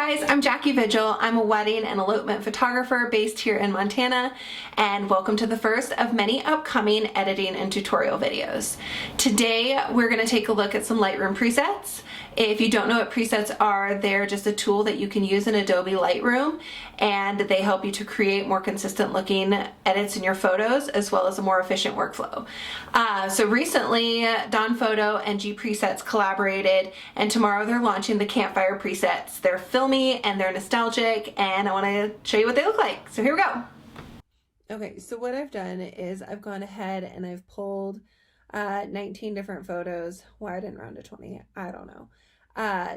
guys, I'm Jaci Vigil. I'm a wedding and elopement photographer based here in Montana, and welcome to the first of many upcoming editing and tutorial videos. Today we're going to take a look at some Lightroom presets. If you don't know what presets are, they're just a tool that you can use in Adobe Lightroom, and they help you to create more consistent looking edits in your photos as well as a more efficient workflow. So recently Dawn Photo and Gpresets collaborated, and tomorrow they're launching the Campfire Presets. They're filmy and they're nostalgic, and I want to show you what they look like. So here we go. Okay, so what I've done is I've gone ahead and I've pulled 19 different photos. Why I didn't round to 20, I don't know.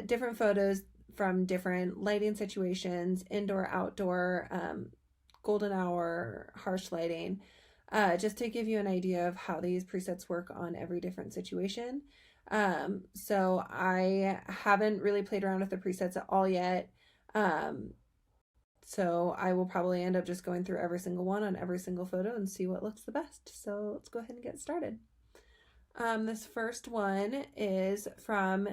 Different photos from different lighting situations, indoor, outdoor, golden hour, harsh lighting, just to give you an idea of how these presets work on every different situation. So I haven't really played around with the presets at all yet. So I will probably end up just going through every single one on every single photo and see what looks the best. So let's go ahead and get started. This first one is from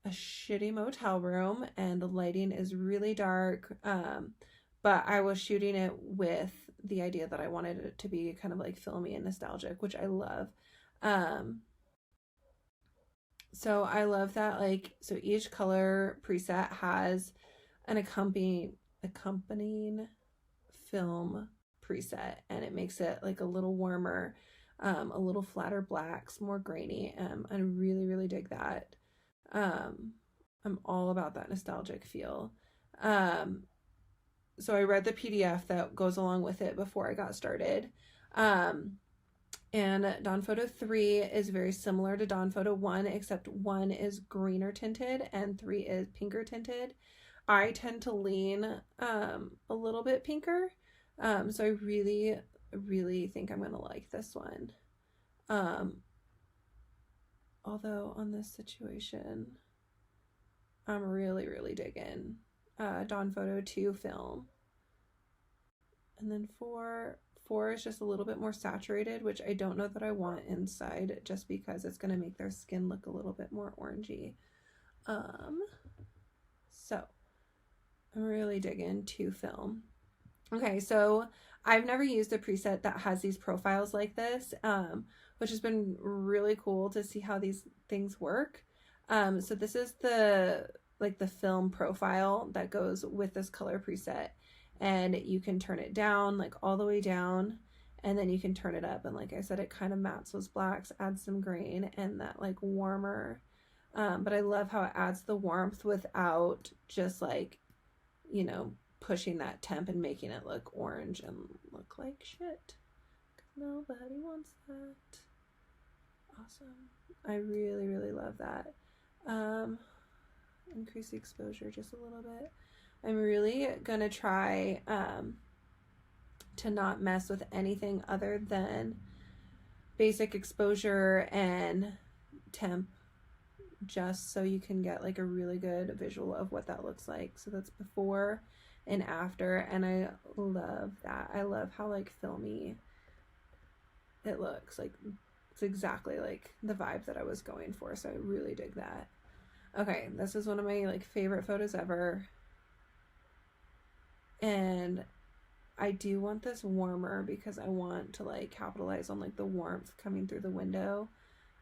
a shitty motel room, and the lighting is really dark, but I was shooting it with the idea that I wanted it to be kind of like filmy and nostalgic, which I love. So I love that, like, so each color preset has an accompanying film preset, and it makes it like a little warmer, a little flatter blacks, more grainy. I really dig that. I'm all about that nostalgic feel. So I read the PDF that goes along with it before I got started. And Dawn Photo 3 is very similar to Dawn Photo 1, except 1 is greener tinted and 3 is pinker tinted. I tend to lean a little bit pinker, so I really think I'm going to like this one. Although on this situation, I'm really digging Dawn Photo 2 film. And then 4 is just a little bit more saturated, which I don't know that I want inside, just because it's going to make their skin look a little bit more orangey. So I'm really digging 2 film. Okay, so I've never used a preset that has these profiles like this, which has been really cool to see how these things work. So this is the film profile that goes with this color preset, and you can turn it down, like all the way down, and then you can turn it up, and like I said, it kind of mattes those blacks, adds some grain and that like warmer, but I love how it adds the warmth without just like, you know, pushing that temp and making it look orange and look like shit, because nobody wants that. Awesome. I really love that. Increase the exposure just a little bit. I'm really gonna try to not mess with anything other than basic exposure and temp, just so you can get like a really good visual of what that looks like. So that's before and after, and I love that. I love how like filmy it looks. Like it's exactly like the vibe that I was going for, so I really dig that. Okay, this is one of my like favorite photos ever, and I do want this warmer because I want to like capitalize on like the warmth coming through the window.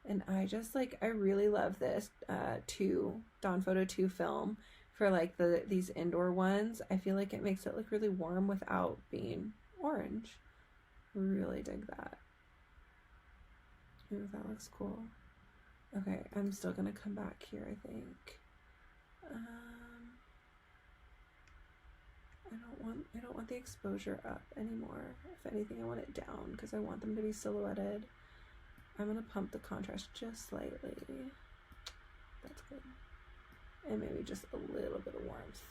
And I just like, I really love this Dawn Photo 2 film for like these indoor ones. I feel like it makes it look really warm without being orange. Really dig that. Ooh, that looks cool. Okay, I'm still gonna come back here, I think. I don't want the exposure up anymore. If anything, I want it down because I want them to be silhouetted. I'm gonna pump the contrast just slightly. That's good. And maybe just a little bit of warmth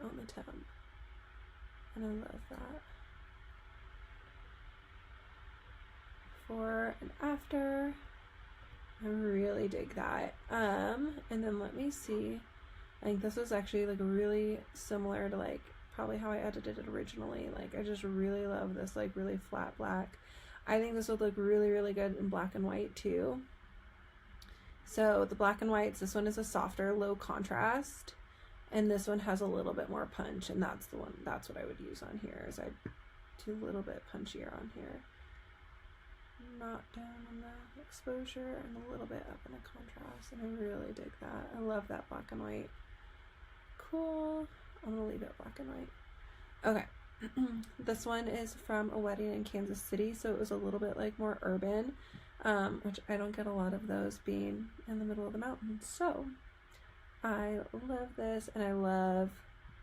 on the temp. And I love that. Before and after. I really dig that. And then let me see. I think this was actually like really similar to like probably how I edited it originally. Like I just really love this like really flat black. I think this would look really good in black and white too. So the black and whites, this one is a softer, low contrast, And this one has a little bit more punch, and that's the one, that's what I would use on here, is I'd do a little bit punchier on here. Not down on the exposure and a little bit up in the contrast, and I really dig that. I love that black and white. Cool. I'm gonna leave it black and white. Okay. This one is from a wedding in Kansas City, so it was a little bit like more urban, which I don't get a lot of those being in the middle of the mountains. So I love this, and I love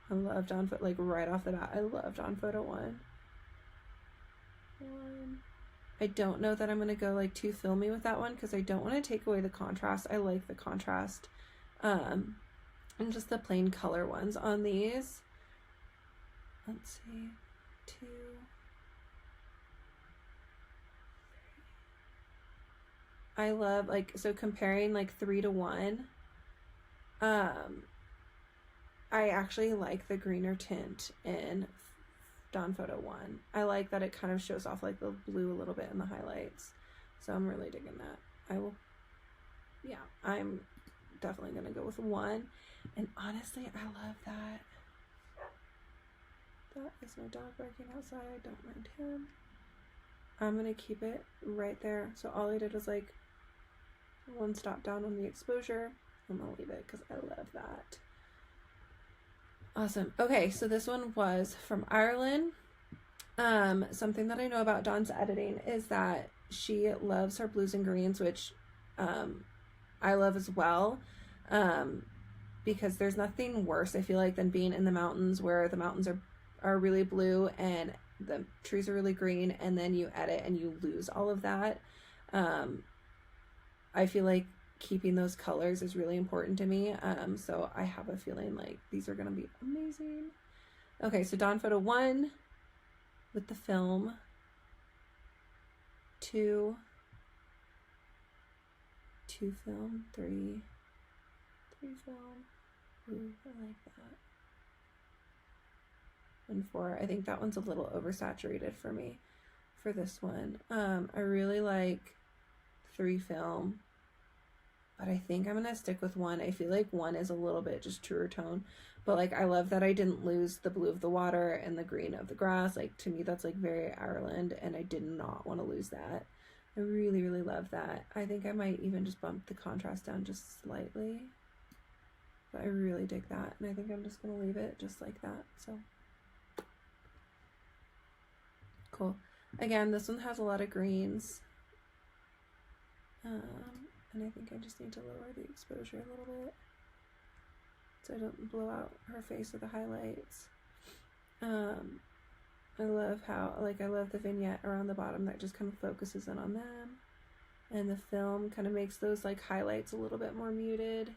Dawn Photo, like right off the bat, I love Dawn Photo 1. I don't know that I'm going to go like too filmy with that one, because I don't want to take away the contrast. I like the contrast, and just the plain color ones on these. Let's see, 2, 3. I love, like, so comparing like 3 to 1, I actually like the greener tint in Dawn Photo 1. I like that it kind of shows off like the blue a little bit in the highlights, so I'm really digging that. I'm definitely gonna go with 1, and honestly I love that. That is my dog barking outside. I don't mind him. I'm gonna keep it right there. So all I did was like 1 stop down on the exposure. I'm gonna leave it because I love that. Awesome. Okay, so this one was from Ireland. Something that I know about Dawn's editing is that she loves her blues and greens, which I love as well, because there's nothing worse, I feel like, than being in the mountains where the mountains are really blue and the trees are really green, and then you edit and you lose all of that. I feel like keeping those colors is really important to me, so I have a feeling like these are gonna be amazing. Okay, so Dawn Photo 1 with the film, 2 film, 3 film. Ooh, I like that. And 4, I think that one's a little oversaturated for me for this one. I really like 3 film, but I think I'm gonna stick with 1. I feel like 1 is a little bit just truer tone, but like I love that I didn't lose the blue of the water and the green of the grass. Like, to me that's like very Ireland, and I did not want to lose that. I really, really love that. I think I might even just bump the contrast down just slightly, but I really dig that, and I think I'm just gonna leave it just like that. So cool. Again, this one has a lot of greens, and I think I just need to lower the exposure a little bit so I don't blow out her face with the highlights. I love how, like, I love the vignette around the bottom that just kind of focuses in on them, and the film kind of makes those like highlights a little bit more muted.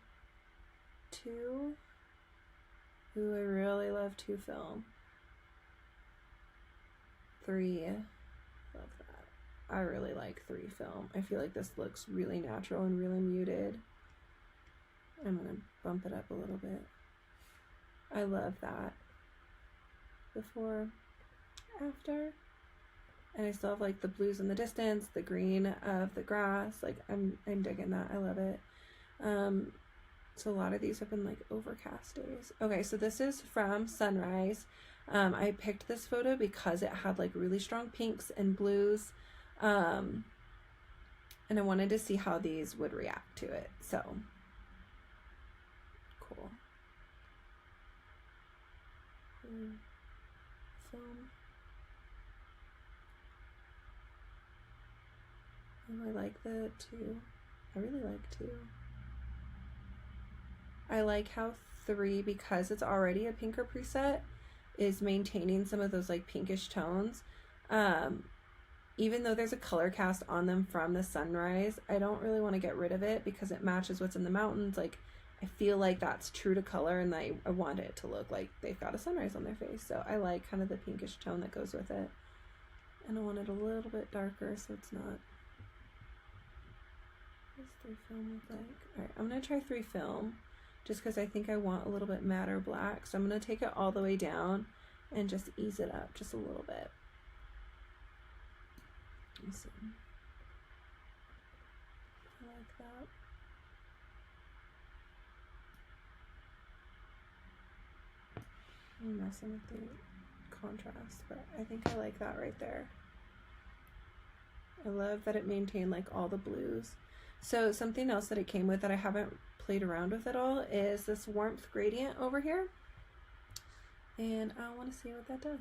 2. Ooh, I really love 2 film. 3, love that. I really like 3 film. I feel like this looks really natural and really muted. I'm gonna bump it up a little bit. I love that. Before, after, and I still have like the blues in the distance, the green of the grass. Like, I'm digging that. I love it. So a lot of these have been like overcast days. Okay, so this is from Sunrise. I picked this photo because it had like really strong pinks and blues, and I wanted to see how these would react to it. So cool. Film. Oh, I like the 2. I really like 2. I like how 3, because it's already a pinker preset, is maintaining some of those like pinkish tones. Even though there's a color cast on them from the Sunrise, I don't really want to get rid of it because it matches what's in the mountains. Like, I feel like that's true to color, and I want it to look like they've got a sunrise on their face. So I like kind of the pinkish tone that goes with it. And I want it a little bit darker so it's not. What does 3 film look like? Alright, I'm going to try 3 film just because I think I want a little bit matter black. So I'm going to take it all the way down and just ease it up just a little bit. Let's see. I like that. I'm messing with the contrast, but I think I like that right there. I love that it maintained like all the blues. So something else that it came with that I haven't played around with at all is this warmth gradient over here. And I want to see what that does.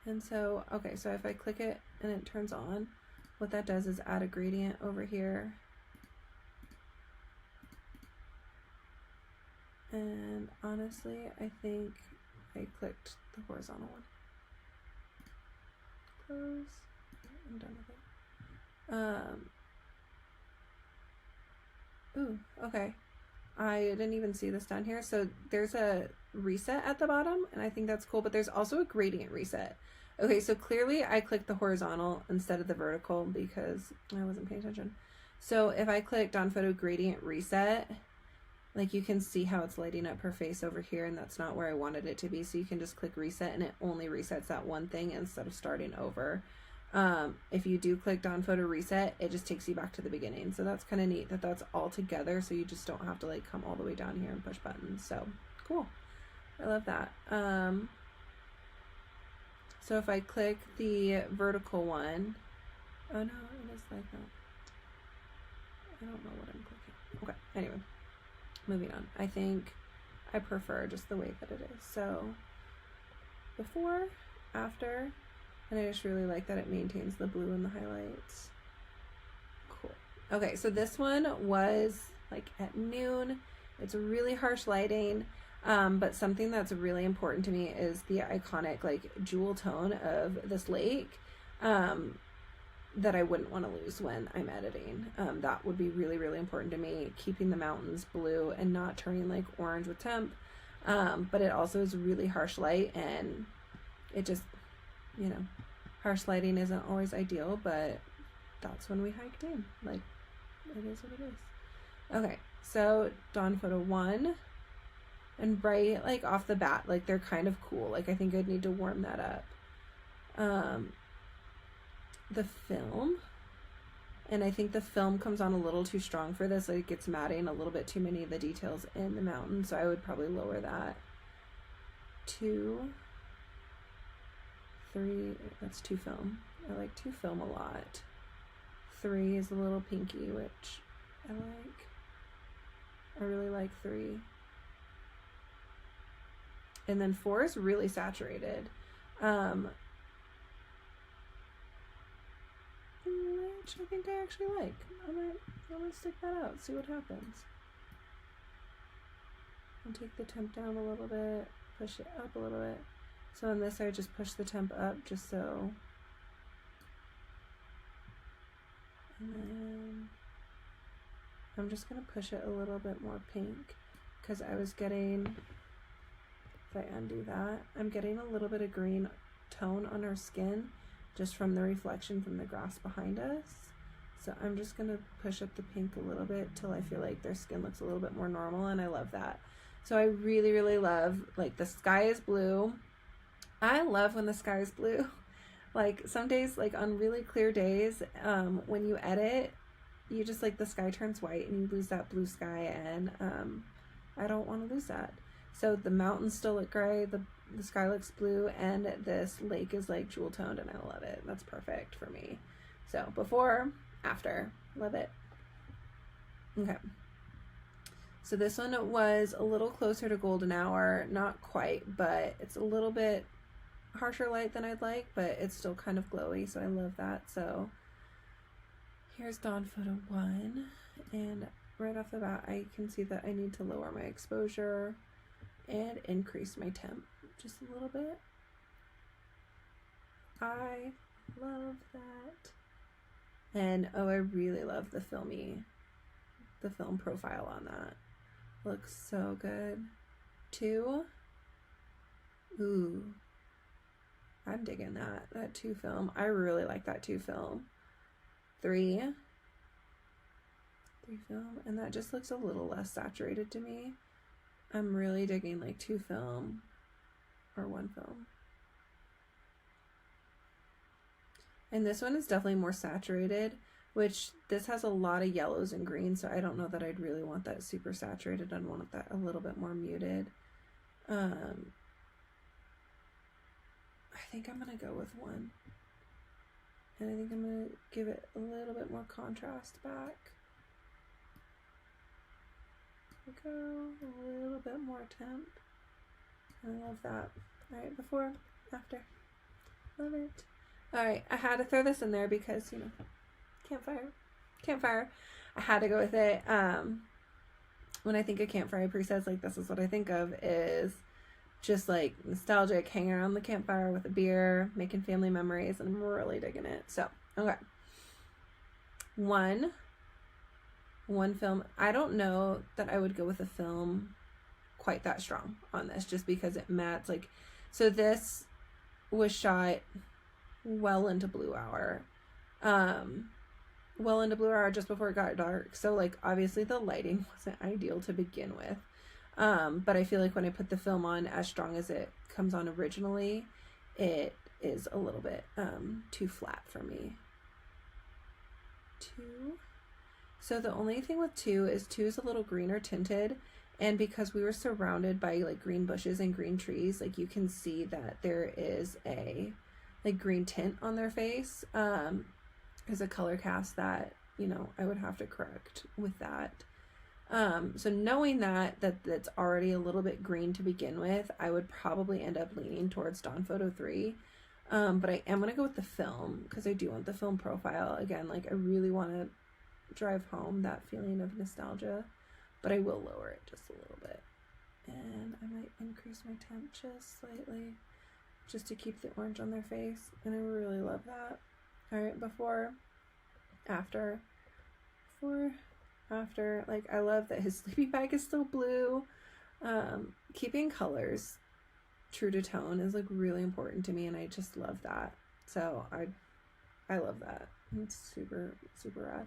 And so, okay, so if I click it and it turns on, what that does is add a gradient over here. And honestly, I think I clicked the horizontal one. Close. I'm done with it. Ooh, okay. I didn't even see this down here. So there's a reset at the bottom, and I think that's cool, but there's also a gradient reset. Okay, so clearly I clicked the horizontal instead of the vertical because I wasn't paying attention. So if I clicked on Photo Gradient Reset, like you can see how it's lighting up her face over here, and that's not where I wanted it to be. So you can just click reset and it only resets that one thing instead of starting over. If you do click on Photo Reset, it just takes you back to the beginning. So that's kind of neat that that's all together, so you just don't have to like come all the way down here and push buttons. So cool. I love that. So if I click the vertical one, oh no, it is like that. I don't know what I'm clicking. Okay, anyway, moving on. I think I prefer just the way that it is. So before, after, and I just really like that it maintains the blue and the highlights. Cool. Okay, so this one was like at noon. It's really harsh lighting, but something that's really important to me is the iconic like jewel tone of this lake that I wouldn't want to lose when I'm editing. That would be really, really important to me, keeping the mountains blue and not turning like orange with temp. But it also is really harsh light, and it just, you know, harsh lighting isn't always ideal, but that's when we hiked in. Like, it is what it is. Okay, so Dawn Photo 1 and Bright, like off the bat, like they're kind of cool. Like I think I'd need to warm that up. The film, and I think the film comes on a little too strong for this. Like it gets matting a little bit too many of the details in the mountain, so I would probably lower that. 2, 3, that's 2 film. I like 2 film a lot. 3 is a little pinky, which I like. I really like 3. And then 4 is really saturated. Which I think I actually like. I'm gonna stick that out, see what happens. And take the temp down a little bit, push it up a little bit. So on this I just push the temp up just so. And then I'm just gonna push it a little bit more pink because I was getting, if I undo that, I'm getting a little bit of green tone on her skin just from the reflection from the grass behind us. So I'm just gonna push up the pink a little bit till I feel like their skin looks a little bit more normal, and I love that. So I really, really love, like the sky is blue. I love when the sky is blue. Like some days, like on really clear days, when you edit, you just like the sky turns white and you lose that blue sky, and I don't want to lose that. So the mountains still look gray, the sky looks blue, and this lake is like jewel toned, and I love it. That's perfect for me. So before, after, love it. Okay. So this one was a little closer to golden hour, not quite, but it's a little bit harsher light than I'd like, but it's still kind of glowy, so I love that. So here's Dawn Photo 1, and right off the bat I can see that I need to lower my exposure and increase my temp just a little bit. I love that. And oh, I really love the film profile on that. Looks so good. 2, ooh, I'm digging that 2 film. I really like that 2 film. 3 film, and that just looks a little less saturated to me. I'm really digging like 2 film or 1 film. And this one is definitely more saturated, which this has a lot of yellows and greens, so I don't know that I'd really want that super saturated. I'd want that a little bit more muted. I think I'm going to go with 1. And I think I'm going to give it a little bit more contrast back. Go a little bit more temp. I love that. All right, before, after. Love it. All right, I had to throw this in there because, you know, Campfire. I had to go with it. When I think of Campfire presets, like, this is what I think of, is just like nostalgic, hanging around the campfire with a beer, making family memories, and I'm really digging it. So, okay. One film. I don't know that I would go with a film quite that strong on this, just because it mattes like, so this was shot well into blue hour. Just before it got dark. So like, obviously the lighting wasn't ideal to begin with. But I feel like when I put the film on as strong as it comes on originally, it is a little bit too flat for me. 2. So the only thing with 2 is a little greener tinted, and because we were surrounded by like green bushes and green trees, like you can see that there is a like green tint on their face. Is a color cast that, you know, I would have to correct with that. So knowing that that's already a little bit green to begin with, I would probably end up leaning towards Dawn Photo 3. But I am going to go with the film because I do want the film profile. Again, like I really want to drive home that feeling of nostalgia, but I will lower it just a little bit. And I might increase my temp just slightly just to keep the orange on their face. And I really love that. All right, before, after, like I love that his sleeping bag is still blue. Keeping colors true to tone is like really important to me, and I just love that. So I love that. It's super, super rad.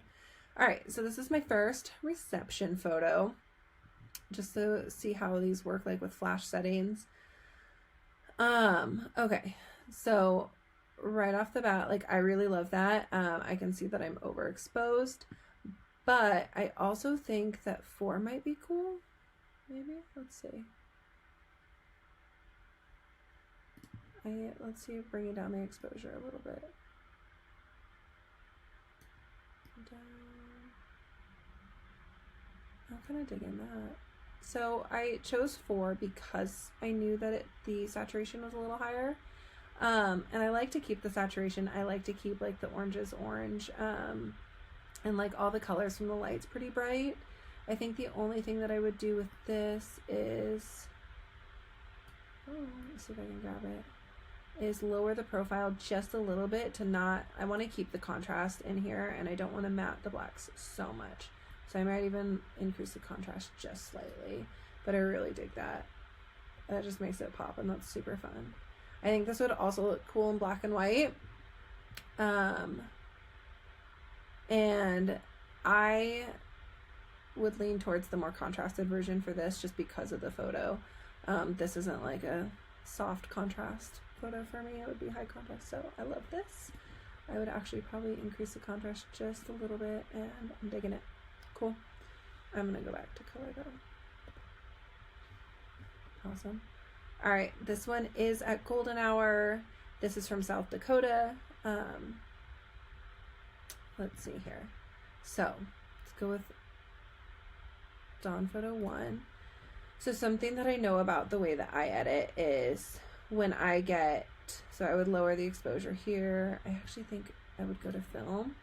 All right, so this is my first reception photo, just to see how these work like with flash settings. Okay, so right off the bat, like I really love that. I can see that I'm overexposed, but I also think that 4 might be cool. Maybe, let's see. Let's see, bringing down the exposure a little bit. Down. I'm kind of digging that. So I chose 4 because I knew that the saturation was a little higher. And I like to keep the saturation. I like to keep like the oranges orange, and like all the colors from the lights pretty bright. I think the only thing that I would do with this is, let's see if I can grab it, is lower the profile just a little bit to not, I want to keep the contrast in here, and I don't want to matte the blacks so much. So I might even increase the contrast just slightly, but I really dig that. That just makes it pop, and that's super fun. I think this would also look cool in black and white. And I would lean towards the more contrasted version for this just because of the photo. This isn't like a soft contrast photo for me. It would be high contrast, so I love this. I would actually probably increase the contrast just a little bit, and I'm digging it. Cool. I'm gonna go back to color though. Awesome. All right, this one is at golden hour. This is from South Dakota. Let's see here. So let's go with Dawn Photo 1. So something that I know about the way that I edit is when I get, so I would lower the exposure here. I actually think I would go to film.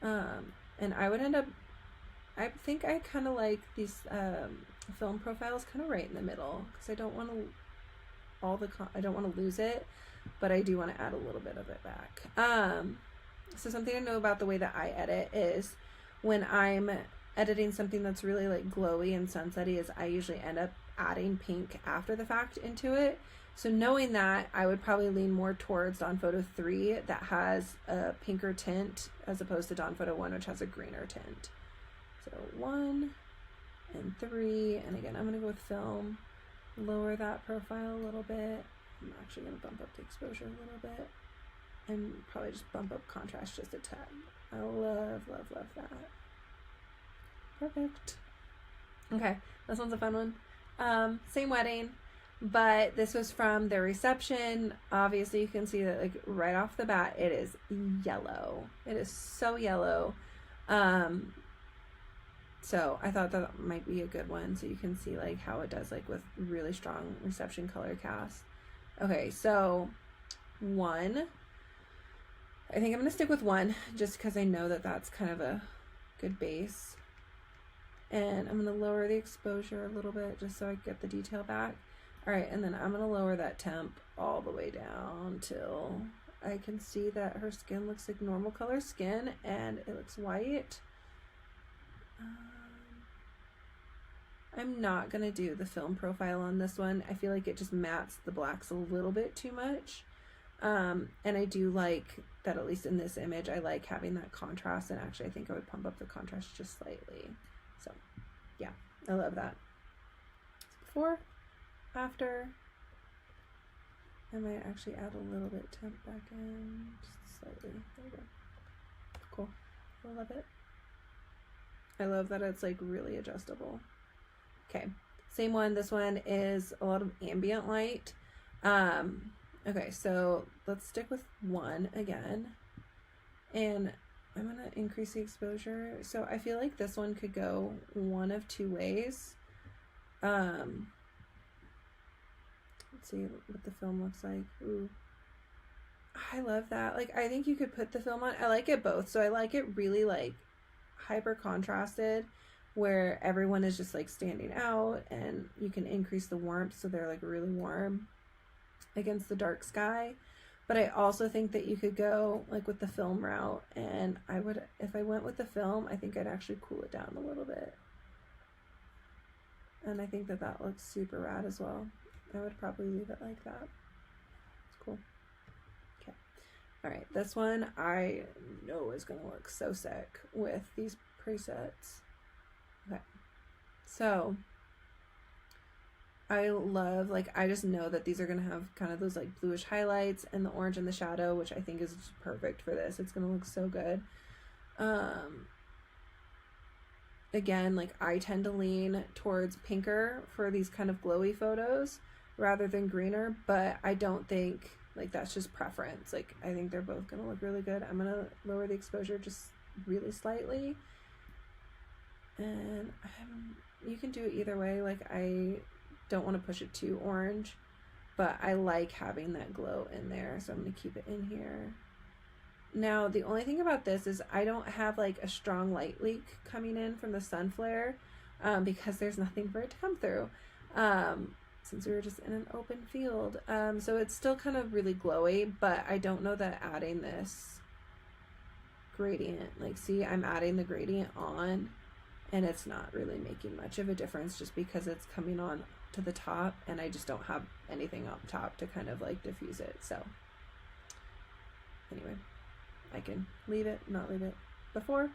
And I would end up, I think I kind of like these film profiles kind of right in the middle, because I don't want to I don't want to lose it, but I do want to add a little bit of it back. So something I know about the way that I edit is when I'm editing something that's really like glowy and sunsetty, is I usually end up adding pink after the fact into it. So knowing that, I would probably lean more towards Dawn Photo 3 that has a pinker tint as opposed to Dawn Photo 1, which has a greener tint. So 1 and 3, and again, I'm going to go with film. Lower that profile a little bit. I'm actually going to bump up the exposure a little bit, and probably just bump up contrast just a tad. I love, love, love that. Perfect. Okay, this one's a fun one. Same wedding. but this was from their reception. Obviously you can see that like right off the bat it is yellow. It is so yellow. So I thought that might be a good one, so you can see like how it does like with really strong reception color cast. Okay, so 1. I think I'm gonna stick with 1 just because I know that that's kind of a good base. And I'm gonna lower the exposure a little bit just so I get the detail back. All right, and then I'm gonna lower that temp all the way down till I can see that her skin looks like normal color skin and it looks white. I'm not gonna do the film profile on this one. I feel like it just mattes the blacks a little bit too much. And I do like that, at least in this image, I like having that contrast, and actually I think I would pump up the contrast just slightly. So yeah, I love that. Before, after, I might actually add a little bit temp back in, just slightly. There we go. Cool, I love it. I love that it's like really adjustable. Okay, same one. This one is a lot of ambient light. Okay, so let's stick with 1 again, and I'm gonna increase the exposure. So I feel like this one could go one of 2 ways. Let's see what the film looks like. Ooh, I love that. Like, I think you could put the film on. I like it both. So I like it really like hyper contrasted, where everyone is just like standing out, and you can increase the warmth so they're like really warm against the dark sky. But I also think that you could go like with the film route, and I would, if I went with the film, I think I'd actually cool it down a little bit, and I think that that looks super rad as well. I would probably leave it like that. It's cool. Okay, all right, this one I know is gonna look so sick with these presets. Okay, so I love, like, I just know that these are gonna have kind of those like bluish highlights and the orange in the shadow, which I think is just perfect for this. It's gonna look so good. Again, like, I tend to lean towards pinker for these kind of glowy photos rather than greener, but I don't think, like, that's just preference. Like, I think they're both gonna look really good. I'm gonna lower the exposure just really slightly, and you can do it either way. Like, I don't want to push it too orange, but I like having that glow in there, so I'm going to keep it in here. Now, the only thing about this is I don't have like a strong light leak coming in from the sun flare, because there's nothing for it to come through, since we were just in an open field. So it's still kind of really glowy, but I don't know that adding this gradient, like, see, I'm adding the gradient on, and it's not really making much of a difference just because it's coming on to the top, and I just don't have anything up top to kind of like diffuse it. So anyway, I can leave it, not leave it. Before,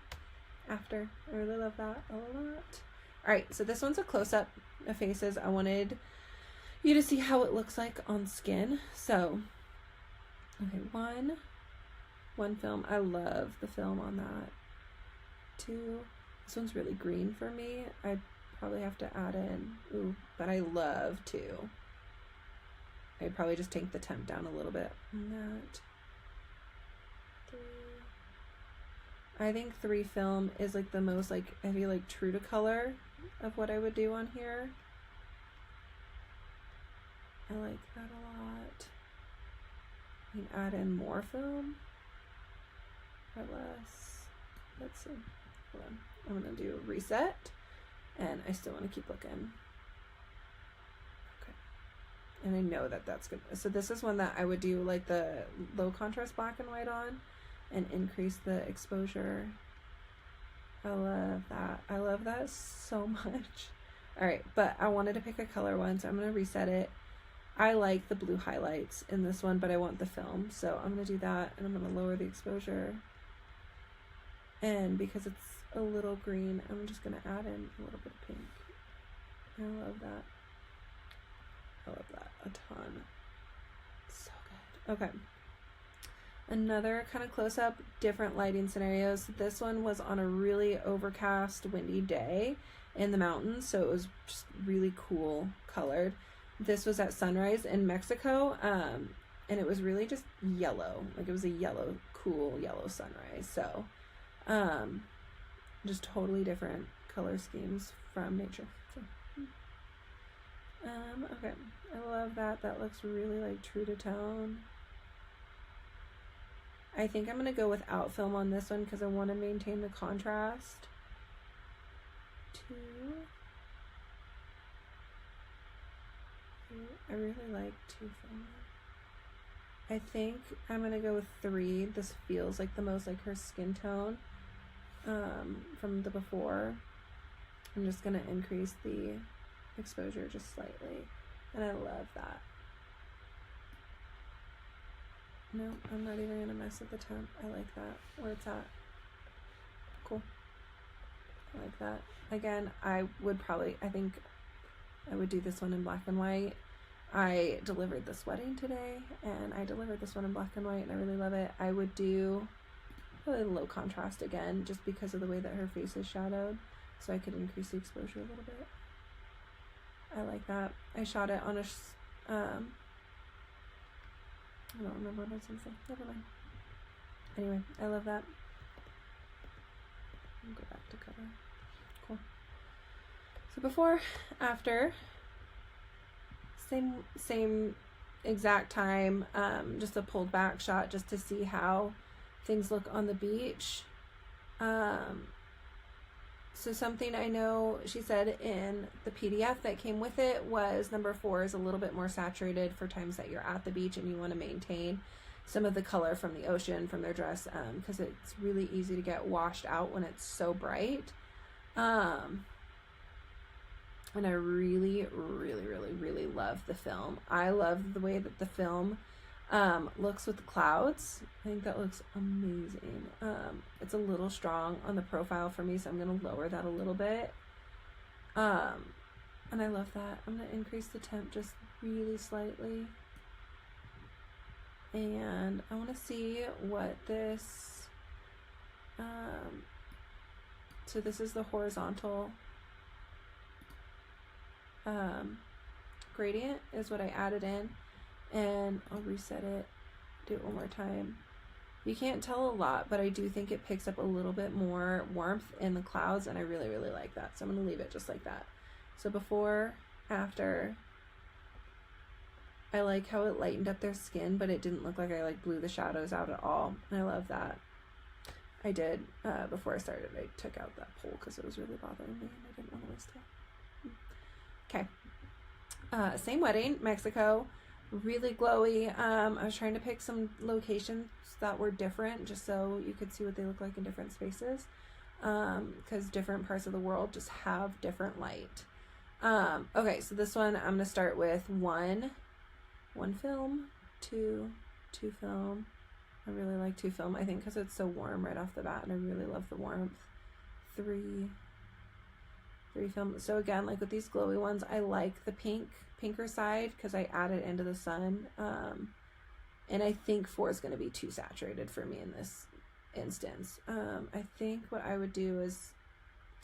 after, I really love that a lot. All right, so this one's a close-up of faces. I wanted you to see how it looks like on skin. So, okay, one film. I love the film on that. 2, this one's really green for me. I probably have to add in, ooh, but I love 2. I'd probably just take the temp down a little bit on that. 3. I think 3 film is like the most, like, I feel like true to color of what I would do on here. I like that a lot. I can add in more film or less. Let's see. Hold on. I'm gonna do reset, and I still want to keep looking. Okay, and I know that that's good. So this is one that I would do like the low contrast black and white on, and increase the exposure. I love that. I love that so much. All right, but I wanted to pick a color one, so I'm gonna reset it. I like the blue highlights in this one, but I want the film, so I'm gonna do that, and I'm gonna lower the exposure. And because it's a little green, I'm just gonna add in a little bit of pink. I love that. I love that a ton. So good. Okay. Another kind of close-up, different lighting scenarios. This one was on a really overcast, windy day in the mountains, so it was just really cool colored. This was at sunrise in Mexico, and it was really just yellow. Like, it was a yellow, cool yellow sunrise. So just totally different color schemes from nature. So okay, I love that. That looks really like true to tone. I think I'm gonna go without film on this one because I want to maintain the contrast. I really like 2 film. I think I'm gonna go with 3. This feels like the most like her skin tone from the before. I'm just gonna increase the exposure just slightly, and I love that. No, I'm not even gonna mess with the temp. I like that where it's at. Cool. I like that. Again, I think I would do this one in black and white. I delivered this wedding today, and I delivered this one in black and white, and I really love it. I would do really low contrast again, just because of the way that her face is shadowed, so I could increase the exposure a little bit. I like that. I shot it on a, I don't remember what I was going to say. Never mind. Anyway, I love that. I'll go back to cover. Cool. So before, after, same exact time, just a pulled back shot just to see how things look on the beach. So something I know she said in the PDF that came with it was number 4 is a little bit more saturated for times that you're at the beach and you want to maintain some of the color from the ocean from their dress, because it's really easy to get washed out when it's so bright. And I really, really, really, really love the film. I love the way that the film looks with the clouds. I think that looks amazing. It's a little strong on the profile for me, so I'm going to lower that a little bit. And I love that. I'm going to increase the temp just really slightly. And I want to see what this, so this is the horizontal gradient is what I added in, and I'll reset it, do it one more time. You can't tell a lot, but I do think it picks up a little bit more warmth in the clouds, and I really, really like that. So I'm going to leave it just like that. So before, after, I like how it lightened up their skin, but it didn't look like I like blew the shadows out at all. And I love that. I did, before I started, I took out that pole because it was really bothering me and I didn't want to waste it. Okay. Same wedding, Mexico, really glowy. I was trying to pick some locations that were different just so you could see what they look like in different spaces, because different parts of the world just have different light. Okay, so this one I'm going to start with one film, two film. I really like 2 film, I think, because it's so warm right off the bat, and I really love the warmth. 3 film. So again, like with these glowy ones, I like the pinker side because I add it into the sun. And I think 4 is going to be too saturated for me in this instance. I think what I would do is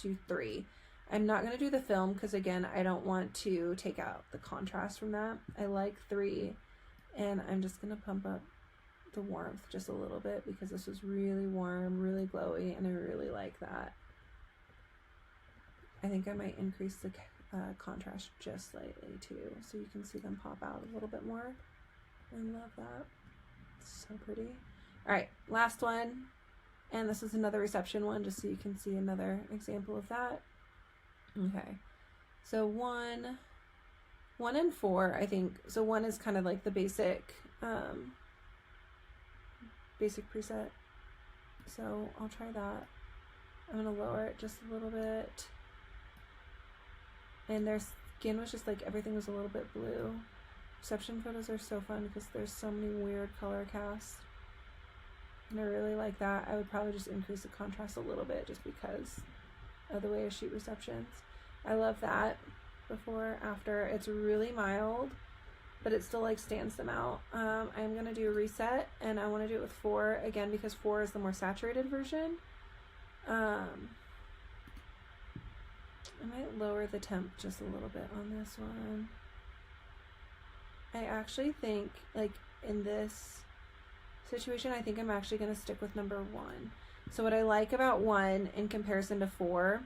do 3. I'm not going to do the film because, again, I don't want to take out the contrast from that. I like 3, and I'm just going to pump up the warmth just a little bit because this was really warm, really glowy, and I really like that. I think I might increase the contrast just slightly too, so you can see them pop out a little bit more. I love that. It's so pretty. All right, last one, and this is another reception one, just so you can see another example of that. Okay, so 1 and 4, I think. So 1 is kind of like the basic preset. So I'll try that. I'm gonna lower it just a little bit. And their skin was just like, everything was a little bit blue. Reception photos are so fun because there's so many weird color casts. And I really like that. I would probably just increase the contrast a little bit just because of the way I shoot receptions. I love that. Before, after, it's really mild, but it still like stands them out. I'm gonna do a reset, and I want to do it with 4 again because 4 is the more saturated version. I might lower the temp just a little bit on this one. I actually think, like, in this situation, I think I'm actually going to stick with number 1. So what I like about 1 in comparison to 4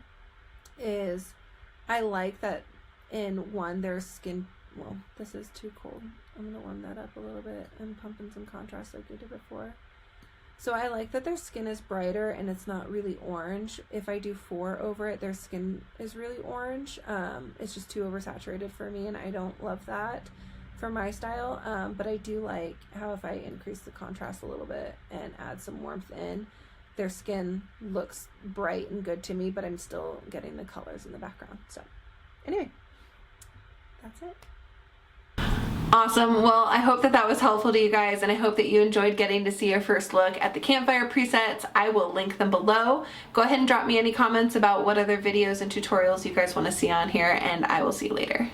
is I like that in 1 there's skin, well, this is too cold. I'm going to warm that up a little bit and pump in some contrast like we did before. So I like that their skin is brighter and it's not really orange. If I do 4 over it, their skin is really orange. It's just too oversaturated for me, and I don't love that for my style. But I do like how if I increase the contrast a little bit and add some warmth in, their skin looks bright and good to me, but I'm still getting the colors in the background. So anyway, that's it. Awesome. Well, I hope that that was helpful to you guys, and I hope that you enjoyed getting to see a first look at the Campfire presets. I will link them below. Go ahead and drop me any comments about what other videos and tutorials you guys want to see on here, and I will see you later.